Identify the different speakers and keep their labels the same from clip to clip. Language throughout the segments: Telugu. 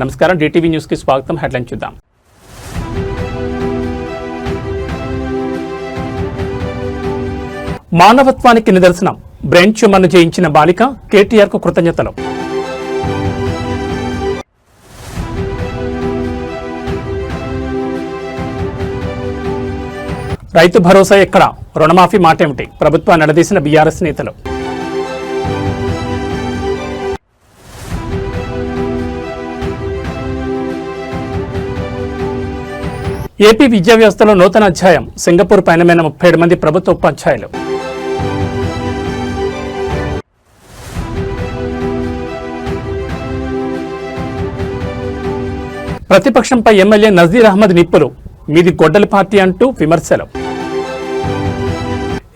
Speaker 1: నమస్కారం డిటివి న్యూస్ కి స్వాగతం. హెడ్లైన్ చూద్దాం. మానవత్వానికి నిదర్శనం బ్రెయిన్ ట్యూమర్ను జయించిన బాలిక కేటీఆర్ కు కృతజ్ఞతలు. రైతు భరోసా ఎక్కడ, రుణమాఫీ మాటేమిటి, ప్రభుత్వాన్ని నిలదీసిన బీఆర్ఎస్ నేతలు. ఏపీ విద్యా వ్యవస్థలో నూతన అధ్యాయం, సింగపూర్ పయనమైన 37 మంది ప్రభుత్వ ఉపాధ్యాయులు. ప్రతిపక్షంపై ఎమ్మెల్యే నజీర్ అహ్మద్ నిప్పులు, మీది గొడ్డలి పార్టీ అంటూ విమర్శలు.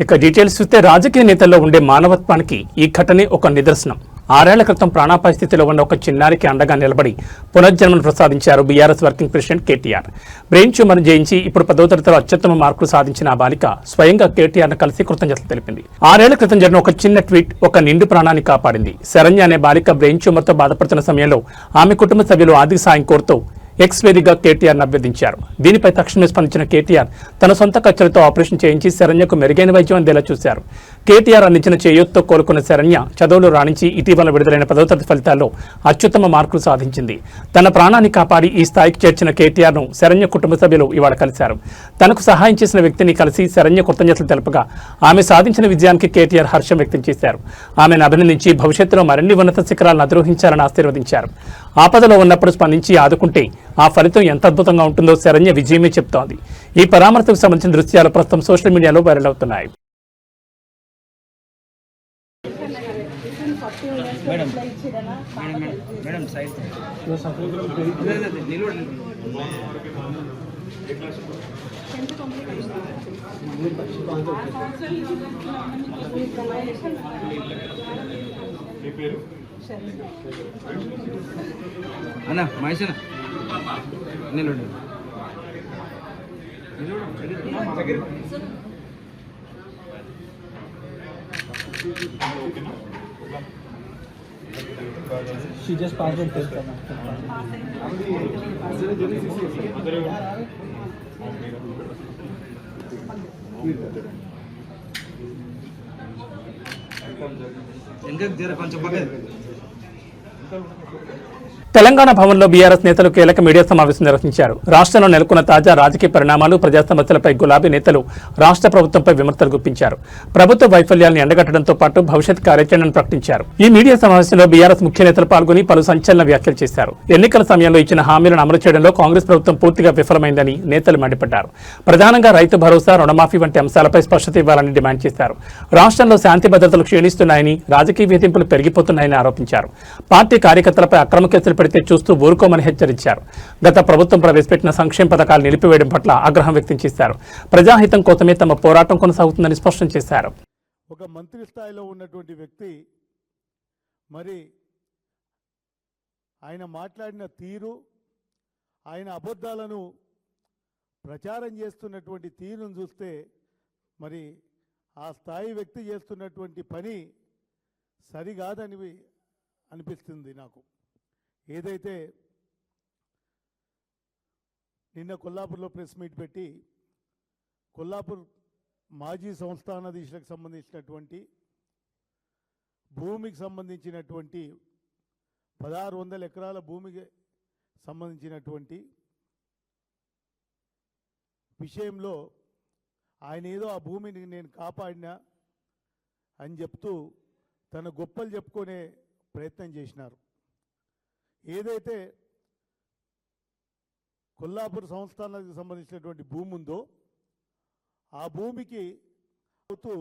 Speaker 1: ఇక డీటెయిల్స్ చూస్తే రాజకీయ నేతల్లో ఉండే మానవత్వానికి ఈ ఘటనే ఒక నిదర్శనం. 6 ఏళ్ల క్రితం ప్రాణాపాయ స్థితిలో ఉన్న ఒక చిన్నారికి అండగా నిలబడి పునర్జన్మను ప్రసాదించారు BRS working president KTR. Brain ట్యూమర్ను జయించి ఇప్పుడు 10వ తరగతిలో అత్యుత్తమ మార్కులు సాధించిన ఆ బాలిక స్వయంగా కేటీఆర్ను కలిసి కృతజ్ఞతలు తెలిపింది. 6 ఏళ్ల క్రితం జరిగిన ఒక చిన్న ట్వీట్ ఒక నిండు ప్రాణాన్ని కాపాడింది. శరణ్య అనే బాలిక బ్రెయిన్ ట్యూమర్తో బాధపడుతున్న సమయంలో ఆమె కుటుంబ సభ్యులు ఆర్థిక సాయం కోరుతూ ఎక్స్ వేదికగా కేటీఆర్ను అభ్యర్థించారు. దీనిపై తక్షణమే స్పందించిన కేటీఆర్ తన సొంత ఖర్చులతో ఆపరేషన్ చేయించి శరణ్యకు మెరుగైన వైద్యం అందేలా చూశారు. కేటీఆర్ అందించిన చేయూత్తో కోలుకున్న శరణ్య చదువులు రాణించి ఇటీవల విడుదలైన 10వ తరగతి ఫలితాల్లో అత్యుత్తమ మార్కులు సాధించింది. తన ప్రాణాన్ని కాపాడి ఈ స్థాయికి చేర్చిన కేటీఆర్ను శరణ్య కుటుంబ సభ్యులు ఇవాళ కలిశారు. తనకు సహాయం చేసిన వ్యక్తిని కలిసి శరణ్య కృతజ్ఞతలు తెలుపగా ఆమె సాధించిన విజయానికి కేటీఆర్ హర్షం వ్యక్తం చేశారు. ఆమెను అభినందించి భవిష్యత్తులో మరిన్ని ఉన్నత శిఖరాలను అధిరోహించాలని ఆశీర్వదించారు. ఆపదలో ఉన్నప్పుడు స్పందించి ఆదుకుంటే ఆ ఫలితం ఎంత అద్భుతంగా ఉంటుందో శరణ్య విజయమే చెప్తోంది. ఈ పరామర్శకు సంబంధించిన దృశ్యాలు ప్రస్తుతం సోషల్ మీడియాలో వైరల్ అవుతున్నాయి.
Speaker 2: అన్న మహేష్ నిలబడి
Speaker 3: She just passed the test.
Speaker 2: ఇంకా జర కొంచెం పక్కన
Speaker 1: తెలంగాణ భవన్లో బీఆర్ఎస్ నేతలు కీలక మీడియా సమావేశం నిర్వహించారు. రాష్ట్రంలో నెలకొన్న తాజా రాజకీయ పరిణామాలు, ప్రజా సమస్యలపై గులాబీ నేతలు రాష్ట్ర ప్రభుత్వంపై విమర్శలు గుప్పించారు. ప్రభుత్వ వైఫల్యాలను ఎండగట్టడంతో పాటు భవిష్యత్ కార్యాచరణను ప్రకటించారు. ఈ మీడియా సమావేశంలో బీఆర్ఎస్ ముఖ్య నేతలు పాల్గొని పలు సంచలన వ్యాఖ్యలు చేశారు. ఎన్నికల సమయంలో ఇచ్చిన హామీలను అమలు చేయడంలో కాంగ్రెస్ ప్రభుత్వం పూర్తిగా విఫలమైందని నేతలు మండిపడ్డారు. ప్రధానంగా రైతు భరోసా, రుణమాఫీ వంటి అంశాలపై స్పష్టత ఇవ్వాలని డిమాండ్ చేశారు. రాష్ట్రంలో శాంతి భద్రతలు క్షీణిస్తున్నాయని, రాజకీయ వేధింపులు పెరిగిపోతున్నాయని ఆరోపించారు. పార్టీ కార్యకర్తలపై అక్రమ కేసులు పెడితే చూస్తూ ఊరుకోమని హెచ్చరించారు. గత ప్రభుత్వం ప్రవేశపెట్టిన సంక్షేమ పథకాలు నిలిపివేయడం పట్ల ఆగ్రహం వ్యక్తం చేశారు. ప్రజాహితం కోసమే తమ పోరాటం కొనసాగుతుందని స్పష్టం చేశారు.
Speaker 4: ఒక మంత్రి స్థాయిలో ఉన్నటువంటి వ్యక్తి మరి ఆయన మాట్లాడిన తీరు, ఆయన అబద్ధాలను ప్రచారం చేస్తున్నటువంటి తీరును చూస్తే మరి ఆ స్థాయి వ్యక్తి చేస్తున్నటువంటి పని సరికాదని అనిపిస్తుంది నాకు. ఏదైతే నిన్న కొల్లాపూర్లో ప్రెస్ మీట్ పెట్టి కొల్లాపూర్ మాజీ సంస్థానాధీశులకు సంబంధించినటువంటి భూమికి సంబంధించినటువంటి 1600 ఎకరాల భూమికి సంబంధించినటువంటి విషయంలో ఆయన ఏదో ఆ భూమిని నేను కాపాడినా అని చెప్తూ తన గొప్పలు చెప్పుకునే ప్రయత్నం చేసినారు. ఏదైతే కొల్లాపూర్ సంస్థానానికి సంబంధించినటువంటి భూమి ఉందో ఆ భూమికి అవుతూ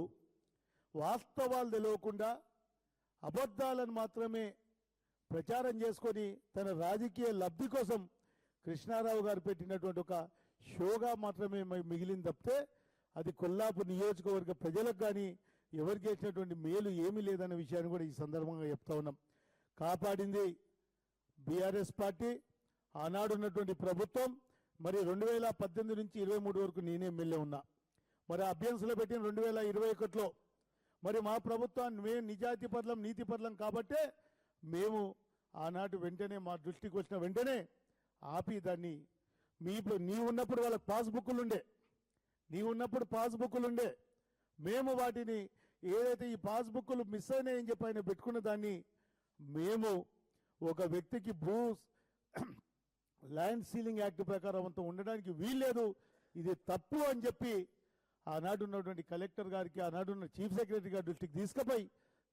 Speaker 4: వాస్తవాలు తెలియకుండా అబద్ధాలను మాత్రమే ప్రచారం చేసుకొని తన రాజకీయ లబ్ధి కోసం కృష్ణారావు గారు పెట్టినటువంటి ఒక షోగా మాత్రమే మిగిలింది తప్పితే అది కొల్లాపూర్ నియోజకవర్గ ప్రజలకు కానీ ఎవరికి చేసినటువంటి మేలు ఏమీ లేదన్న విషయాన్ని కూడా ఈ సందర్భంగా చెప్తా ఉన్నాం. కాపాడింది బీఆర్ఎస్ పార్టీ, ఆనాడు ఉన్నటువంటి ప్రభుత్వం. మరి 2018 నుంచి 23 వరకు నేనే ఎమ్మెల్యే ఉన్నా. మరి అభ్యర్థులు పెట్టిన 2021లో మరి మా ప్రభుత్వాన్ని మేము నిజాయితీ పట్లం నీతి పట్లం కాబట్టే మేము ఆనాటి వెంటనే మా దృష్టికి వచ్చిన వెంటనే ఆపి దాన్ని నీవు ఉన్నప్పుడు వాళ్ళకి పాస్బుక్లు ఉండే మేము వాటిని ఏదైతే ఈ పాస్బుక్లు మిస్ అయినాయని చెప్పి ఆయన పెట్టుకున్న దాన్ని మేము ఒక వ్యక్తికి ల్యాండ్ సీలింగ్ యాక్ట్ ప్రకారం అంతా ఉండడానికి వీల్లేదు, ఇది తప్పు అని చెప్పి ఆనాడు ఉన్నటువంటి కలెక్టర్ గారికి ఆనాడు ఉన్న చీఫ్ సెక్రటరీ గారి దృష్టికి తీసుకుపోయి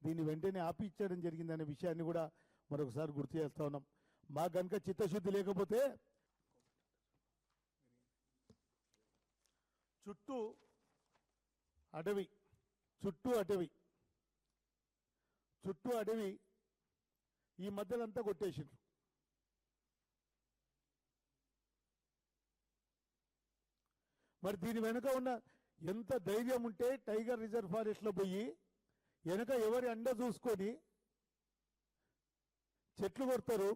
Speaker 4: దీన్ని వెంటనే ఆపి ఇచ్చడం జరిగిందనే విషయాన్ని కూడా మరొకసారి గుర్తు చేస్తా ఉన్నాం. మా కనుక చిత్తశుద్ధి లేకపోతే చుట్టూ అడవి ఈ మధ్యలంతా కొట్టేసిండ్రు. మరి దీని వెనుక ఉన్న ఎంత ధైర్యం ఉంటే టైగర్ రిజర్వ్ ఫారెస్ట్ లో పోయి వెనుక ఎవరి అండ చూసుకొని చెట్లు కొడతారు.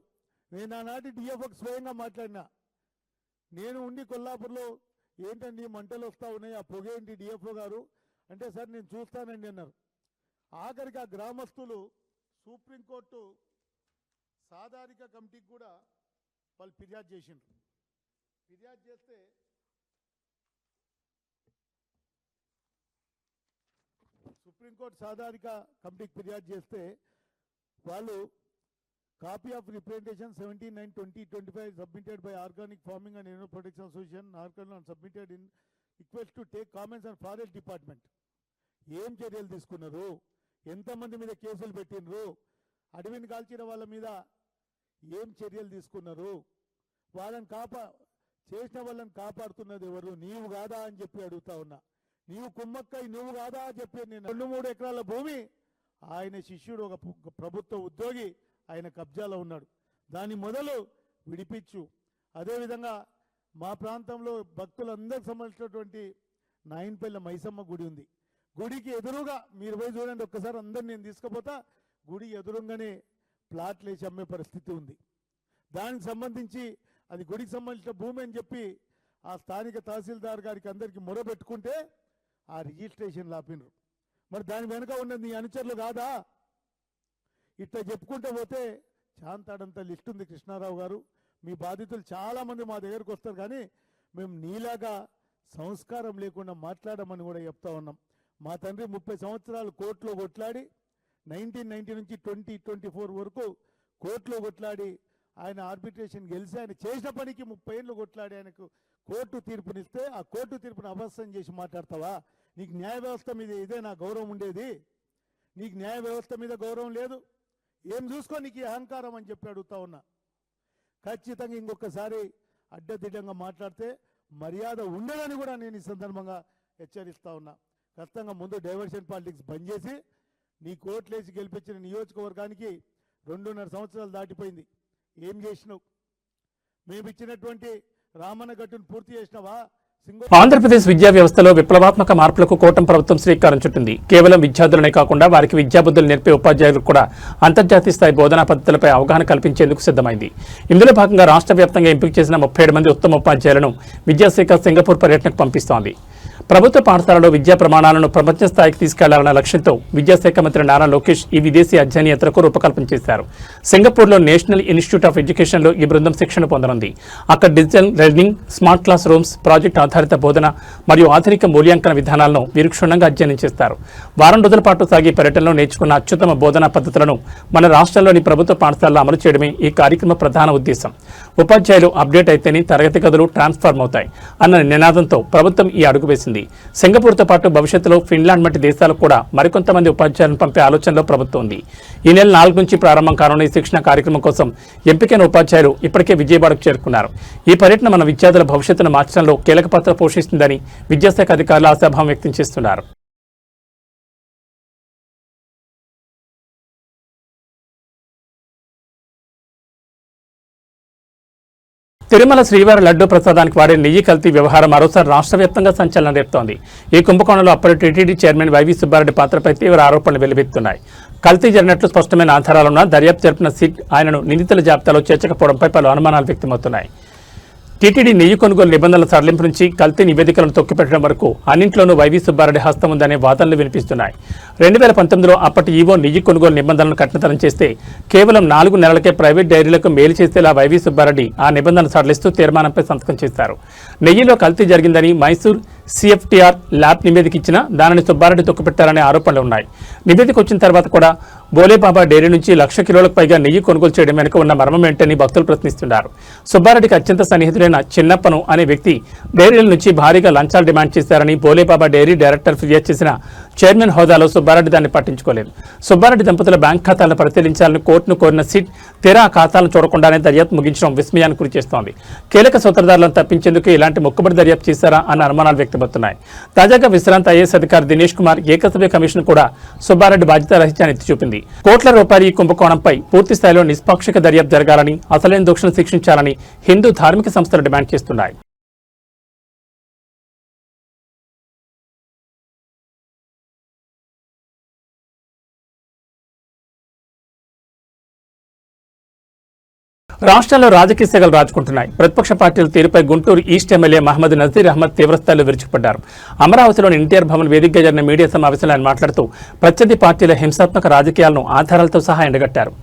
Speaker 4: నేను ఆనాటి డిఎఫ్ఓకి స్వయంగా మాట్లాడినా, నేను ఉండి కొల్లాపూర్లో ఏంటండి మంటలు వస్తూ ఉన్నాయి, ఆ పొగ ఏంటి డిఎఫ్ఓ గారు అంటే, సార్ నేను చూస్తానండి అన్నారు. ఆఖరికి ఆ గ్రామస్తులు సుప్రీంకోర్టు సాధారిక కమిటీకి కూడా వాళ్ళు ఫిర్యాదు చేసిండ్రు. ఫిర్యాదు చేస్తే సుప్రీంకోర్టు సాధారిక కమిటీకి ఫిర్యాదు చేస్తే వాళ్ళు copy of representation 79/2025 submitted by organic farming and animal protection association Narkal and submitted in request to take comments and forest department. ఏం చర్యలు తీసుకున్నారు, ఎంతమంది మీద కేసులు పెట్టినరు, అడవిని కాల్చిన వాళ్ళ మీద ఏం చర్యలు తీసుకున్నారు, వాళ్ళని చేసిన వాళ్ళని కాపాడుతున్నది ఎవరు, నీవు కాదా అని చెప్పి అడుగుతా ఉన్నా. నీవు కుమ్మక్కై నువ్వు కాదా అని చెప్పి నేను 2-3 ఎకరాల భూమి ఆయన శిష్యుడు ఒక ప్రభుత్వ ఉద్యోగి ఆయన కబ్జాలో ఉన్నాడు, దాని మొదలు విడిపించు. అదేవిధంగా మా ప్రాంతంలో భక్తులందరికి సంబంధించినటువంటి నాయనపల్లి మైసమ్మ గుడి ఉంది. గుడికి ఎదురుగా మీరు పోయి చూడండి ఒక్కసారి, అందరు నేను తీసుకుపోతా, గుడి ఎదురుగానే ప్లాట్లు వేసి అమ్మే పరిస్థితి ఉంది. దానికి సంబంధించి అది గుడికి సంబంధించిన భూమి అని చెప్పి ఆ స్థానిక తహసీల్దార్ గారికి అందరికీ మొరబెట్టుకుంటే ఆ రిజిస్ట్రేషన్ ఆపినరు. మరి దాని వెనుక ఉన్నది నీ అనుచరులు కాదా? ఇట్లా చెప్పుకుంటూ పోతే చాంతాడంత లిస్ట్ ఉంది. కృష్ణారావు గారు, మీ బాధితులు చాలామంది మా దగ్గరకు వస్తారు, కానీ మేము నీలాగా సంస్కారం లేకుండా మాట్లాడమని కూడా చెప్తా ఉన్నాం. మా తండ్రి 30 సంవత్సరాలు కోర్టులో కొట్లాడి 1990 నుంచి 2024 వరకు కోర్టులో కొట్లాడి ఆయన ఆర్బిట్రేషన్ గెలిచి ఆయన చేసిన పనికి 30 ఏళ్ళు కొట్లాడి ఆయనకు కోర్టు తీర్పునిస్తే ఆ కోర్టు తీర్పును అభస్యం చేసి మాట్లాడతావా? నీకు న్యాయ వ్యవస్థ మీద ఇదే నా గౌరవం ఉండేది? నీకు న్యాయ వ్యవస్థ మీద గౌరవం లేదు, ఏం చూసుకో నీకు అహంకారం అని చెప్పి అడుగుతా ఉన్నా. ఖచ్చితంగా ఇంకొకసారి అడ్డదిడ్డంగా మాట్లాడితే మర్యాద ఉండదని కూడా నేను ఈ సందర్భంగా హెచ్చరిస్తా ఉన్నా. ఖచ్చితంగా ముందు డైవర్షన్ పాలిటిక్స్ బంద్ చేసి నీ కోట్లేసి గెలిపించిన నియోజకవర్గానికి 2.5 సంవత్సరాలు దాటిపోయింది, ఏం చేసినావు? మేము ఇచ్చినటువంటి రామన్న గట్టును పూర్తి చేసినావా?
Speaker 1: ఆంధ్రప్రదేశ్ విద్యా వ్యవస్థలో విప్లవాత్మక మార్పులకు కూటమి ప్రభుత్వం శ్రీకారం చుట్టింది. కేవలం విద్యార్థులనే కాకుండా వారికి విద్యాబుద్ధులు నేర్పే ఉపాధ్యాయులకు కూడా అంతర్జాతీయ స్థాయి బోధనా పద్ధతులపై అవగాహన కల్పించేందుకు సిద్ధమైంది. ఇందులో భాగంగా రాష్ట్ర వ్యాప్తంగా ఎంపిక చేసిన 37 మంది ఉత్తమ ఉపాధ్యాయులను విద్యాశాఖ సింగపూర్ పర్యటనకు పంపిస్తోంది. ప్రభుత్వ పాఠశాలలో విద్యా ప్రమాణాలను ప్రపంచ స్థాయికి తీసుకెళ్లాలన్న లక్ష్యంతో విద్యాశాఖ మంత్రి నారా లోకేష్ ఈ విదేశీ అధ్యయన యాత్రకు రూపకల్పన చేశారు. సింగపూర్లో నేషనల్ ఇన్స్టిట్యూట్ ఆఫ్ ఎడ్యుకేషన్లో ఈ బృందం శిక్షణ పొందనుంది. అక్కడ digital learning, smart class rooms, project ఆధారిత బోధన మరియు ఆధునిక మూల్యాంకన విధానాలను వీరు క్షుణ్ణంగా అధ్యయనం చేస్తారు. వారం రోజుల పాటు సాగే పర్యటనలో నేర్చుకున్న అత్యుత్తమ బోధనా పద్ధతులను మన రాష్ట్రంలోని ప్రభుత్వ పాఠశాలలో అమలు చేయడమే ఈ కార్యక్రమ ప్రధాన ఉద్దేశం. ఉపాధ్యాయులు అప్డేట్ అయితేనే తరగతి గదులు ట్రాన్స్ఫార్మ్ అవుతాయి అన్న నినాదంతో ప్రభుత్వం ఈ అడుగు వేసింది. సింగపూర్తో పాటు భవిష్యత్తులో ఫిన్లాండ్ వంటి దేశాలకు కూడా మరికొంతమంది ఉపాధ్యాయులను పంపే ఆలోచనలో ప్రభుత్వం ఉంది. ఈ నెల 4 నుంచి ప్రారంభం కానున్న ఈ శిక్షణ కార్యక్రమం కోసం ఎంపికైన ఉపాధ్యాయులు ఇప్పటికే విజయవాడకు చేరుకున్నారు. ఈ పర్యటన మన విద్యార్థుల భవిష్యత్తును మార్చడంలో కీలక పాత్ర పోషిస్తుందని విద్యాశాఖ అధికారులు ఆశాభావం వ్యక్తం చేస్తున్నారు. తిరుమల శ్రీవారి లడ్డూ ప్రసాదానికి వాడే నెయ్యి కల్తీ వ్యవహారం మరోసారి రాష్ట్ర వ్యాప్తంగా సంచలనం రేపుతోంది. ఈ కుంభకోణంలో అప్పటి టీటీడీ చైర్మన్ వైవి సుబ్బారెడ్డి పాత్రపై తీవ్ర ఆరోపణలు వెల్లువెత్తున్నాయి. కల్తీ జరిగినట్లు స్పష్టమైన ఆధారాలున్నా దర్యాప్తు జరిపిన సిట్ ఆయనను నిందితుల జాబితాలో చేర్చకపోవడంపై పలు అనుమానాలు వ్యక్తమవుతున్నాయి. టీటీడీ నెయ్యి కొనుగోలు నిబంధనల సడలింపు నుంచి కల్తీ నివేదికలను తొక్కిపెట్టడం వరకు అన్నింట్లోనూ వైవీ సుబ్బారెడ్డి హస్తం ఉందనే వాదనలు వినిపిస్తున్నాయి. 2019లో అప్పటి ఈవో నెయ్యి కొనుగోలు నిబంధనలను కఠినతరం చేస్తే కేవలం 4 నెలలకే ప్రైవేట్ డైరీలకు మేలు చేసేలా వైవీ సుబ్బారెడ్డి ఆ నిబంధనలు సడలిస్తూ తీర్మానంపై సంతకం చేశారు. నెయ్యిలో కల్తీ జరిగిందని మైసూర్ సిఎఫ్టీఆర్ ల్యాబ్ నివేదిక ఇచ్చినా దానిని సుబ్బారెడ్డి తొక్కిపెట్టారనే ఆరోపణలు ఉన్నాయి. నివేదిక వచ్చిన తర్వాత కూడా బోలేబాబా డైరీ నుంచి 1,00,000 కిలోలకు పైగా నెయ్యి కొనుగోలు చేయడం వెనుక ఉన్న మర్మం ఏంటని భక్తులు ప్రశ్నిస్తున్నారు. సుబ్బారెడ్డికి అత్యంత సన్నిహితుడైన చిన్నప్పను అనే వ్యక్తి డైరీల నుంచి భారీగా లంచాలు డిమాండ్ చేశారని బోలేబాబా డైరీ డైరెక్టర్ ఫిర్యాదు చేసిన చైర్మన్ హోదాలో సుబ్బారెడ్డి దాన్ని పట్టించుకోలేదు. సుబ్బారెడ్డి దంపతుల బ్యాంక్ ఖాతాలను పరిశీలించాలని కోర్టును కోరిన సిట్ తీరా ఆ ఖాతాలను చూడకుండానే దర్యాప్తు ముగించడం విస్మయానికి గురిచేస్తోంది. కీలక సూత్రధారులను తప్పించేందుకు ఇలాంటి మొక్కుబడి దర్యాప్తు చేశారా అన్న అనుమానాలు వ్యక్తమవుతున్నాయి. తాజాగా విశ్రాంత ఐఏఎస్ అధికారి దినేష్ కుమార్ ఏకసభ్య కమిషన్ కూడా సుబ్బారెడ్డి బాధ్యతారహిత్యాన్ని ఎత్తి చూపింది. కోట్ల రూపాయల ఈ కుంభకోణంపై పూర్తి స్థాయిలో నిష్పాక్షిక దర్యాప్తు జరగాలని, అసలైన దోషులను శిక్షించాలని హిందూ ధార్మిక సంస్థలు డిమాండ్ చేస్తున్నాయి. రాష్ట్రాల్లో రాజకీయ సెగలు రాజుకుంటున్నాయి. ప్రతిపక్ష పార్టీల తీరుపై గుంటూరు ఈస్ట్ ఎమ్మెల్యే మహమ్మద్ నజీర్ అహ్మద్ తీవ్రస్థాయిలో విరుచుకుపడ్డారు. అమరావతిలోని ఎన్టీఆర్ భవన్ వేదికగా జరిగిన మీడియా సమావేశంలో ఆయన మాట్లాడుతూ ప్రత్యర్థి పార్టీల హింసాత్మక రాజకీయాలను ఆధారాలతో సహా ఎండగట్టారు.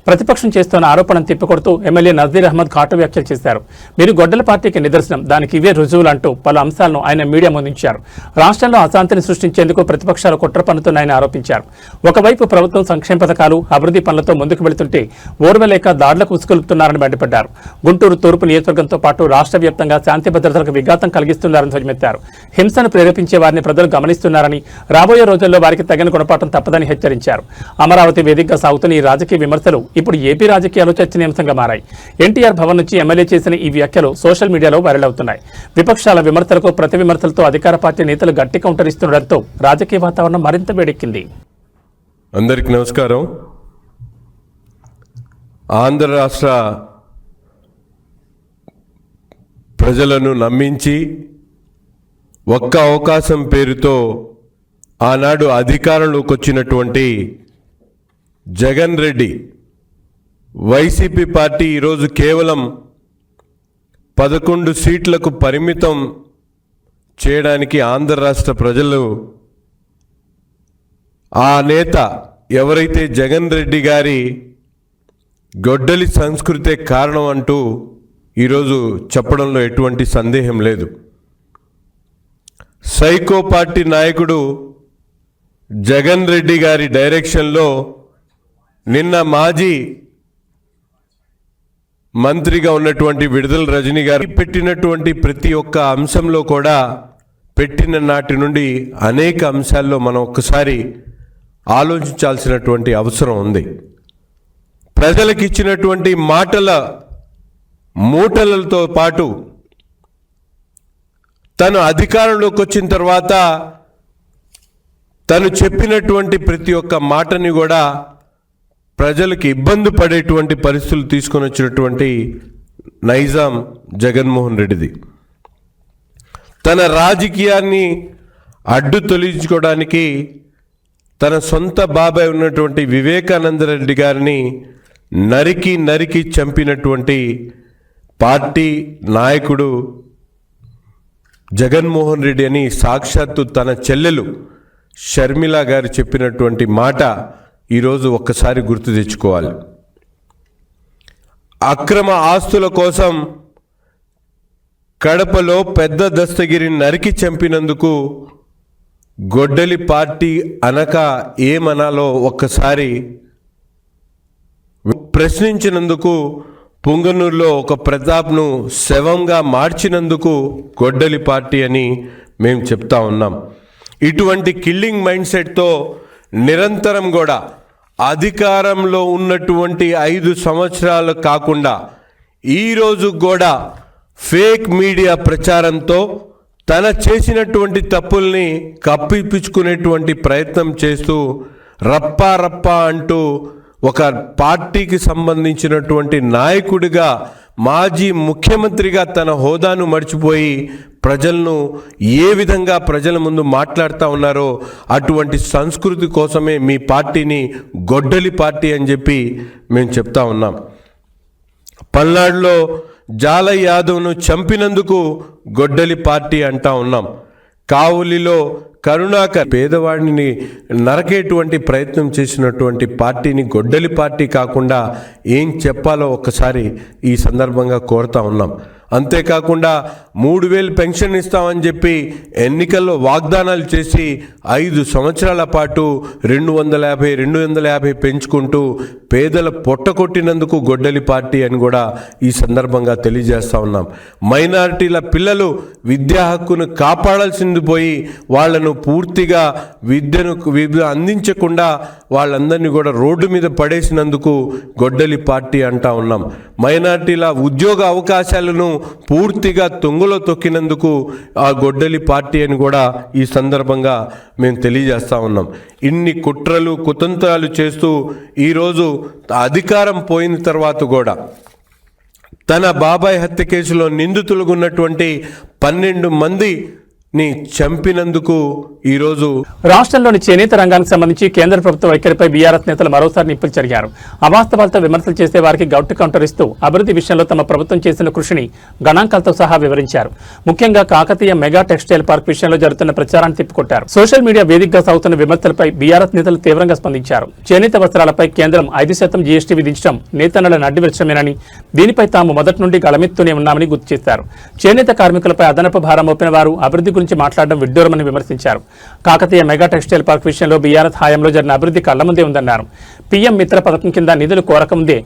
Speaker 1: ప్రతిపక్షం చేస్తున్న ఆరోపణను తిప్పికొడుతూ ఎమ్మెల్యే నజీర్ అహ్మద్ ఘాటు వ్యాఖ్యలు చేశారు. మీరు గొడ్డల పార్టీకి నిదర్శనం, దానికి ఇవే రుజువులు అంటూ పలు అంశాలను ఆయన మీడియా ముందుంచారు. రాష్ట్రంలో అశాంతిని సృష్టించేందుకు ప్రతిపక్షాలు కుట్ర పన్నుతున్నాయని ఆరోపించారు. ఒకవైపు ప్రభుత్వం సంక్షేమ పథకాలు, అభివృద్ధి పనులతో ముందుకు వెళుతుంటే ఓర్వలేక దాడులకు ఉసుకొలుపుతున్నారని మండిపడ్డారు. గుంటూరు తూర్పు నియోజకవర్గంతో పాటు రాష్ట్ర వ్యాప్తంగా శాంతి భద్రతలకు విఘాతం కలిగిస్తున్నారని ధ్వజమెత్తారు. హింసను ప్రేరేపించే వారిని ప్రజలు గమనిస్తున్నారని, రాబోయే రోజుల్లో వారికి తగిన గుణపాఠం తప్పదని హెచ్చరించారు. అమరావతి వేదికగా సాగుతున్న ఈ రాజకీయ విమర్శలు ఇప్పుడు ఏపీ రాజకీయాలు చర్చనీయాంశంగా మారాయి. ఎన్టీఆర్ భవన్ నుంచి ఎమ్మెల్యే చేసిన ఈ వ్యాఖ్యలు సోషల్ మీడియాలో వైరల్ అవుతున్నాయి. విపక్షాల విమర్శలకు ప్రతి విమర్శలతో అధికార పార్టీ నేతలు గట్టి కౌంటర్ ఇస్తుండటంతో రాజకీయ వాతావరణం మరింత వేడెక్కింది.
Speaker 5: అందరికీ నమస్కారం. ఆంధ్ర రాష్ట్ర ప్రజలను నమ్మించి ఒక్క అవకాశం పేరుతో ఆనాడు అధికారంలోకి వచ్చినటువంటి జగన్ రెడ్డి వైసీపీ పార్టీ ఈరోజు కేవలం 11 సీట్లకు పరిమితం చేయడానికి ఆంధ్ర రాష్ట్ర ప్రజలు ఆ నేత ఎవరైతే జగన్ రెడ్డి గారి గొడ్డలి సంస్కృతే కారణం అంటూ ఈరోజు చెప్పడంలో ఎటువంటి సందేహం లేదు. సైకో పార్టీ నాయకుడు జగన్ రెడ్డి గారి డైరెక్షన్లో నిన్న మాజీ మంత్రిగా ఉన్నటువంటి విడుదల రజనీ గారు పెట్టినటువంటి ప్రతి ఒక్క అంశంలో కూడా పెట్టిన నాటి నుండి అనేక అంశాల్లో మనం ఒక్కసారి ఆలోచించాల్సినటువంటి అవసరం ఉంది. ప్రజలకు ఇచ్చినటువంటి మాటల మూటలతో పాటు తను అధికారంలోకి వచ్చిన తర్వాత తను చెప్పినటువంటి ప్రతి ఒక్క మాటని కూడా ప్రజలకు ఇబ్బంది పడేటువంటి పరిస్థితులు తీసుకొని వచ్చినటువంటి నైజాం జగన్మోహన్ రెడ్డిది. తన రాజకీయాన్ని అడ్డు తొలగించుకోవడానికి తన సొంత బాబాయ్ ఉన్నటువంటి వివేకానంద రెడ్డి గారిని నరికి చంపినటువంటి పార్టీ నాయకుడు జగన్మోహన్ రెడ్డి అని సాక్షాత్తు తన చెల్లెలు షర్మిల గారు చెప్పినటువంటి మాట ఈరోజు ఒక్కసారి గుర్తు తెచ్చుకోవాలి. అక్రమ ఆస్తుల కోసం కడపలో పెద్ద దస్తగిరిని నరికి చంపినందుకు గొడ్డలి పార్టీ అనక ఏమనాలో ఒక్కసారి ప్రశ్నించినందుకు, పుంగనూరులో ఒక ప్రతాప్ను శవంగా మార్చినందుకు గొడ్డలి పార్టీ అని మేము చెప్తా ఉన్నాం. ఇటువంటి కిల్లింగ్ మైండ్ సెట్తో నిరంతరం కూడా అధికారంలో ఉన్నటువంటి 5 సంవత్సరాలు కాకుండా ఈరోజు కూడా ఫేక్ మీడియా ప్రచారంతో తన చేసినటువంటి తప్పుల్ని కప్పిపుచ్చుకునేటువంటి ప్రయత్నం చేస్తూ రప్పా అంటూ ఒక పార్టీకి సంబంధించినటువంటి నాయకుడిగా, మాజీ ముఖ్యమంత్రిగా తన హోదాను మర్చిపోయి ప్రజలను ఏ విధంగా ప్రజల ముందు మాట్లాడుతూ ఉన్నారో అటువంటి సంస్కృతి కోసమే మీ పార్టీని గొడ్డలి పార్టీ అని చెప్పి మేము చెప్తా ఉన్నాం. పల్నాడులో జాలయ్ యాదవ్ను చంపినందుకు గొడ్డలి పార్టీ అంటా ఉన్నాం. కావులిలో కరుణాకర్ పేదవాడిని నరకేటువంటి ప్రయత్నం చేసినటువంటి పార్టీని గొడ్డలి పార్టీ కాకుండా ఏం చెప్పాలో ఒక్కసారి ఈ సందర్భంగా కోరుతా ఉన్నాం. అంతేకాకుండా 3,000 పెన్షన్ ఇస్తామని చెప్పి ఎన్నికల్లో వాగ్దానాలు చేసి 5 సంవత్సరాల పాటు 250 పెంచుకుంటూ పేదల పొట్టకొట్టినందుకు గొడ్డలి పార్టీ అని కూడా ఈ సందర్భంగా తెలియజేస్తా ఉన్నాం. మైనారిటీల పిల్లలు విద్యా హక్కును కాపాడాల్సింది పోయి వాళ్లను పూర్తిగా విద్య అందించకుండా వాళ్ళందరినీ కూడా రోడ్డు మీద పడేసినందుకు గొడ్డలి పార్టీ అంటా ఉన్నాం. మైనారిటీల ఉద్యోగ అవకాశాలను పూర్తిగా తొంగలో తొక్కినందుకు ఆ గొడ్డలి పార్టీ అని కూడా ఈ సందర్భంగా మేము తెలియజేస్తా ఉన్నాం. ఇన్ని కుట్రలు కుతంత్రాలు చేస్తూ ఈరోజు అధికారం పోయిన తర్వాత కూడా తన బాబాయ్ హత్య కేసులో నిందితులుగా ఉన్నటువంటి 12 మందిని చంపినందుకు ఈరోజు
Speaker 1: రాష్ట్రంలోని చేనేత రంగానికి సంబంధించి కేంద్ర ప్రభుత్వ వైఖరిపై బీఆర్ఎస్ నేతలు మరోసారి నిప్పులు చెరిగారు. అవాస్తవాలతో విమర్శలు చేసే వారికి గౌటు కౌంటర్ ఇస్తూ అభివృద్ధి విషయంలో తమ ప్రభుత్వం చేసిన కృషిని గణాంకాలతో సహా వివరించారు. ముఖ్యంగా కాకతీయ మెగా టెక్స్టైల్ పార్క్ విషయంలో జరుగుతున్న ప్రచారాన్ని తిప్పుకొట్టారు. సోషల్ మీడియా వేదికగా సాగుతున్న విమర్శలపై బీఆర్ఎస్ నేతలు తీవ్రంగా స్పందించారు. చేనేత వస్త్రాలపై కేంద్రం 5% జీఎస్టీ విధించడం నేతన్నల నడ్డివిరచమేనని, దీనిపై తాము మొదటి నుండి గళమెత్తూనే ఉన్నామని గుర్తు చేశారు. చేనేత కార్మికులపై అదనపు భారం మోపిన వారు అభివృద్ధి గురించి మాట్లాడడం విడ్డూరమని విమర్శించారు. కాకతీయ మెగా టెక్స్టైల్ పార్క్ విషయంలో బీఆర్ఎస్ హయాంలో జరిగిన అభివృద్ధి కళ్ల ముందే ఉందన్నారు. పీఎం మిత్ర పథకం కింద నిధులు కోరకముందే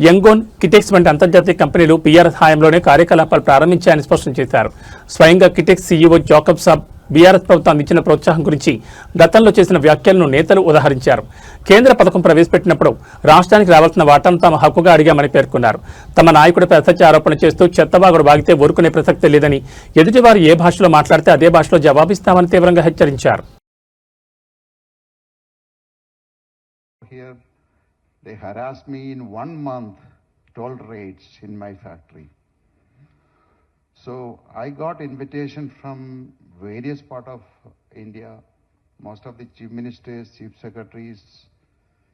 Speaker 1: యంగోన్, కిటెక్స్ వంటి అంతర్జాతీయ కంపెనీలు బీఆర్ఎస్ హయాంలోనే కార్యకలాపాలు ప్రారంభించాయని స్పష్టం చేశారు. స్వయంగా కిటెక్స్ సీఈఓ జాకబ్ సాబ్ బీఆర్ఎస్ ప్రభుత్వం అందించిన ప్రోత్సాహం గురించి గతంలో చేసిన వ్యాఖ్యలను నేతలు ఉదాహరించారు. కేంద్ర పథకం ప్రవేశపెట్టినప్పుడు రాష్ట్రానికి రావాల్సిన వాటాను తాము హక్కుగా అడిగామని పేర్కొన్నారు. తమ నాయకుడిపై అసత్య ఆరోపణ చేస్తూ చెత్తవాగుడు వాగితే ఊరుకునే ప్రసక్తే లేదని, ఎదుటివారు ఏ భాషలో మాట్లాడితే అదే భాషలో జవాబిస్తామని తీవ్రంగా హెచ్చరించారు.
Speaker 6: Here they harassed me in 1 month, toll rates in my factory. So I got invitation from various part of India. Most of the chief ministers, chief secretaries,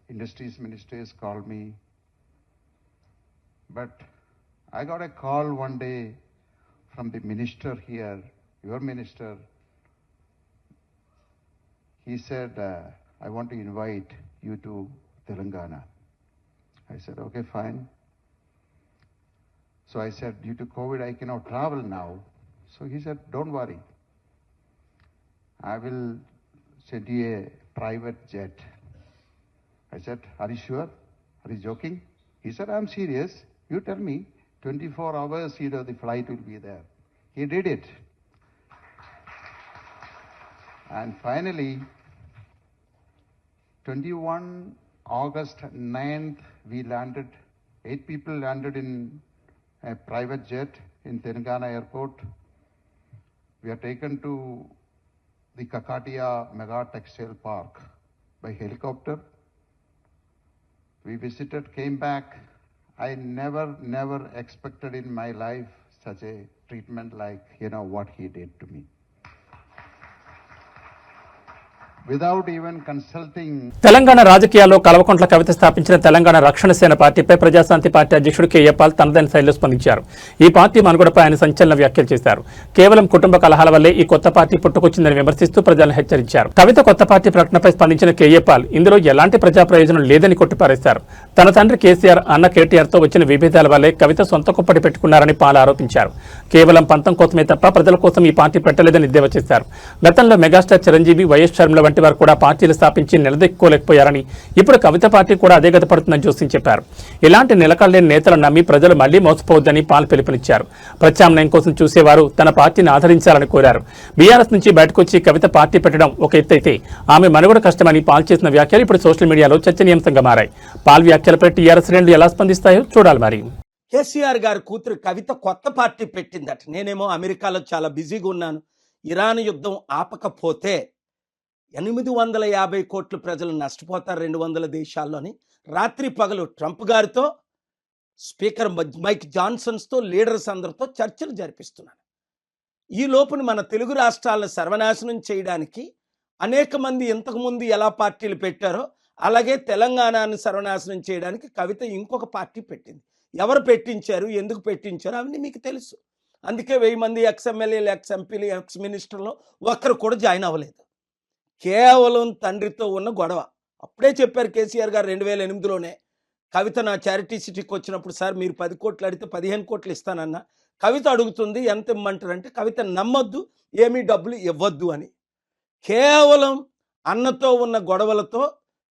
Speaker 6: industries ministers called me. But I got a call one day from the minister here, your minister. He said, I want to invite you to Telangana. I said, okay, fine. So I said, due to COVID, I cannot travel now. So he said, don't worry. I will send you a private jet. I said, are you sure? Are you joking? He said, I'm serious. You tell me, 24 hours, the flight will be there. He did it. And finally, 21 August 9th, we landed, 8 people landed in a private jet in Telangana airport. We are taken to the Kakatiya Mega Textile Park by helicopter. We visited, came back. I never expected in my life such a treatment like, what he did to me. Without even consulting.
Speaker 1: Telangana రాజకీయాల్లో కల్వకుంట్ల కవిత స్థాపించిన తెలంగాణ రక్షణ సేన పార్టీపై ప్రజాశాంతి పార్టీ అధ్యక్షుడు కేఏ పాల్ తనదైన శైలిలో స్పందించారు. ఈ పార్టీ మనుగడపై ఆయన సంచలన వ్యాఖ్యలు చేశారు. కేవలం కుటుంబ కలహాల వల్లే ఈ కొత్త పార్టీ పుట్టుకొచ్చిందని విమర్శిస్తూ ప్రజలను హెచ్చరించారు. కవిత కొత్త పార్టీ ప్రకటనపై స్పందించిన కేఏ పాల్ ఇందులో ఎలాంటి ప్రజా ప్రయోజనం లేదని కొట్టిపారేశారు. తన తండ్రి కేసీఆర్, అన్న కేటీఆర్తో వచ్చిన విభేదాల వల్లే కవిత సొంత కుప్పటి పెట్టుకున్నారని పాల్ ఆరోపించారు. కేవలం పంతం కోసమే తప్ప ప్రజల కోసం ఈ పార్టీ పెట్టలేదని ఎద్దేవా చేశారు. గతంలో మెగాస్టార్ చిరంజీవి, వైఎస్ షర్మిల వంటి వారు కూడా పార్టీలు స్థాపించి నిలదొక్కుకోలేకపోయారని, ఇప్పుడు కవిత పార్టీ కూడా అదే గతపడుతుందని జోస్యం చెప్పారు. ఇలాంటి నిలకడలేని నేతలను నమ్మి ప్రజలు మళ్లీ మోసపోవద్దని పాల్ పిలుపునిచ్చారు. ప్రత్యామ్నాయం కోసం చూసేవారు తన పార్టీని ఆదరించాలని కోరారు. బీఆర్ఎస్ నుంచి బయటకొచ్చి కవిత పార్టీ పెట్టడం ఒక ఎత్తైతే ఆమె మనుగడ కష్టమని పాల్ చేసిన వ్యాఖ్యలు ఇప్పుడు సోషల్ మీడియాలో చర్చనీయాంశంగా మారాయి. పాల్ వ్యాఖ్యలపై టీఆర్ఎస్ శ్రేణులు ఎలా స్పందిస్తాయో చూడాలి. మరి
Speaker 7: కేసీఆర్ గారి కూతురు కవిత కొత్త పార్టీ పెట్టిందట. నేనేమో అమెరికాలో చాలా బిజీగా ఉన్నాను. ఇరాన్ యుద్ధం ఆపకపోతే 850 కోట్ల ప్రజలు నష్టపోతారు 200 దేశాల్లోని. రాత్రి పగలు ట్రంప్ గారితో, స్పీకర్ మైక్ జాన్సన్స్తో, లీడర్స్ అందరితో చర్చలు జరిపిస్తున్నాను. ఈ లోపున మన తెలుగు రాష్ట్రాలను సర్వనాశనం చేయడానికి అనేక మంది ఇంతకుముందు ఎలా పార్టీలు పెట్టారో అలాగే తెలంగాణను సర్వనాశనం చేయడానికి కవిత ఇంకొక పార్టీ పెట్టింది. ఎవరు పెట్టించారు, ఎందుకు పెట్టించారు అవన్నీ మీకు తెలుసు. అందుకే 1000 మంది ఎక్స్ఎమ్మెల్యేలు, ఎక్స్ఎంపీలు, ఎక్స్ మినిస్టర్లు ఒక్కరు కూడా జాయిన్ అవ్వలేదు. కేవలం తండ్రితో ఉన్న గొడవ. అప్పుడే చెప్పారు కేసీఆర్ గారు 2008లోనే. కవిత నా చారిటీ సిటీకి వచ్చినప్పుడు, సార్ మీరు 10 కోట్లు అడిగితే 15 కోట్లు ఇస్తానన్నా. కవిత అడుగుతుంది ఎంత ఇమ్మంటారంటే, కవిత నమ్మొద్దు, ఏమీ డబ్బులు ఇవ్వద్దు అని. కేవలం అన్నతో ఉన్న గొడవలతో